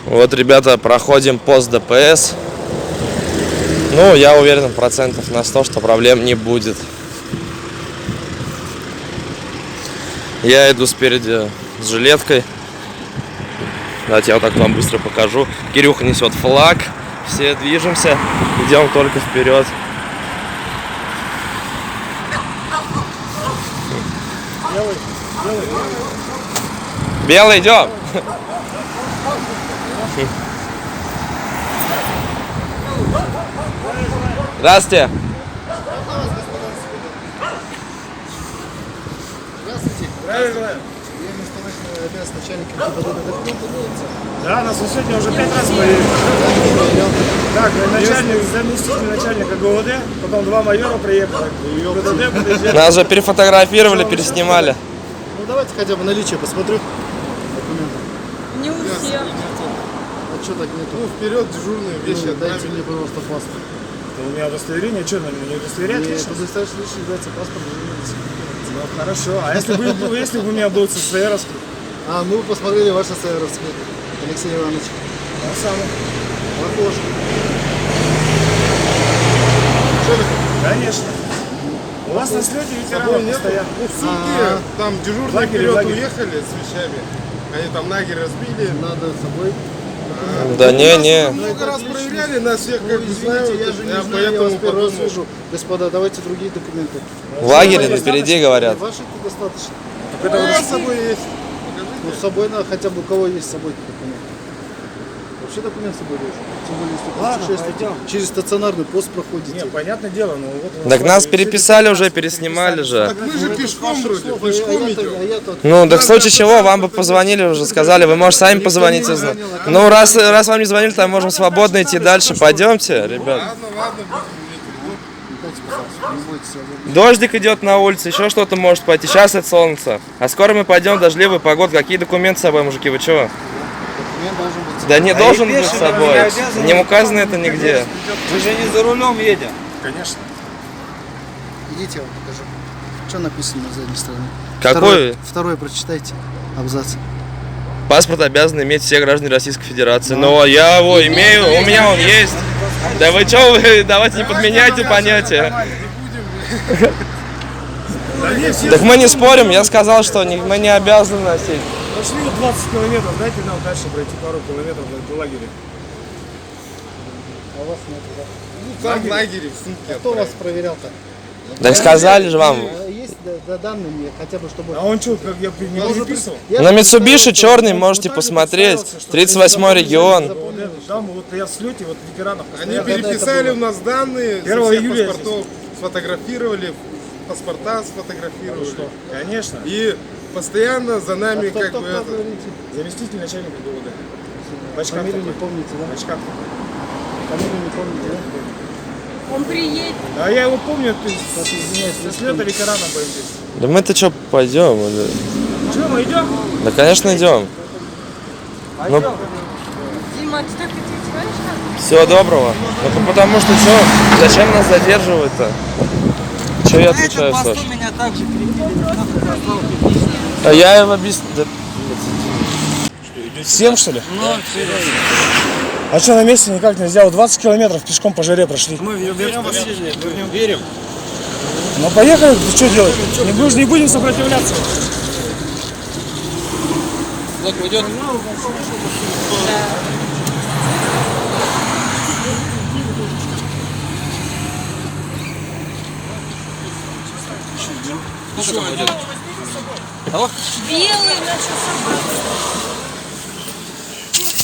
Вот, ребята, проходим пост ДПС. Ну, я уверен процентов на 100, что проблем не будет. Я иду спереди с жилеткой. Давайте я вот так вам быстро покажу. Кирюха несет флаг. Все движемся. Идем только вперед. Белый, идем. Здравствуйте. Здравствуйте. Правильно. Да, нас сегодня уже 5 раз появились. Так, начальник, заместитель начальника ГУВД, потом 2 майора приехали. Нас же перефотографировали, переснимали. Ну давайте хотя бы наличие посмотрю. Документы. Не у всех. А что так нету? Ну вперед дежурные вещи. Дайте мне, пожалуйста, паспорт. У меня удостоверение, что на меня не удостоверять? Удостоверение лишь является паспорт. Ну хорошо. А если бы у меня был СССРовский? А, мы посмотрели ваш СССРовский, Алексей Иванович. Да, самый. Похож. Что это? Конечно. У вас на слете ветеранов постоянно. Ну, в сутки там дежурные вперед уехали с вещами. Они там лагерь разбили. Надо с собой. Да не. Много раз проверяли, нас всех как бы Извините, знают. я же не Я знаю, я вас поэтому первый раз подумал. вижу. Господа, давайте другие документы. В лагере впереди говорят. Ваши достаточно. У меня с собой есть. Ну, с собой надо, хотя бы у кого есть с собой документ. Вообще документ с собой должен. Тем более, если Ладно, путешествуете, через стационарный пост проходите. Не, понятное дело, но вот... Так нас переписали уже, переснимали же. Так мы же пешком вроде, Слова, пешком идем. Ну, так в случае чего, вам бы позвонили уже, сказали, вы, может, сами позвоните. Ну, раз вам не звонили, то можем свободно идти дальше. Пойдемте, ребят. Ладно, Дождик идет на улице, еще что-то может пойти. Сейчас это солнце. А скоро мы пойдем, дождливая погода. Какие документы с собой, мужики, вы чего? Документ должен быть. Да не должен быть с собой. Не указано это нигде. Мы же не за рулем едем. Конечно. Идите, я вам покажу. Что написано на задней стороне? Какой? Второй прочитайте. Абзац. Паспорт обязаны иметь все граждане Российской Федерации. Но я его имею, у меня он есть. Да вы что, вы давайте не подменяйте понятия. Так мы не спорим, я сказал, что мы не обязаны носить. Пошли вот 20 километров, дайте нам дальше пройти пару километров до лагеря. А у вас нет, да? Ну, там в лагере в сутки. Кто вас проверял-то? Так сказали же вам. Есть данные мне, хотя бы, чтобы... А он что, как я не переписывал? На Mitsubishi черный можете посмотреть. 38-й регион. Там вот я в слете, вот ветеранов. Они постоянно. переписали у нас данные, 1 со всех июля паспортов сфотографировали, паспорта сфотографировали. Конечно. И постоянно за нами Кто, как кто, бы кто, это... говорите? Заместитель начальника ГУВД. В очках Фамилию не такой. помните, В да? очках. Фамилию не помните, да? Он приедет. А я его помню, ты Так, извиняюсь, со слета ветерана боитесь. Да мы-то что, пойдем? Что, мы идем? Да, конечно, идем. Ну, Дима, ты так отвечаешь? всего доброго. Ну, потому что что, зачем нас задерживают-то? Че я отвечаю, Саш? Меня также крепили. А я им объясню. Всем, что ли? А что, на месте никак нельзя? Вот 20 километров пешком по жаре прошли. Мы верим в нем верим. Ну поехали, что делать? Не будем сопротивляться. Влог уйдет. Белый наша собака.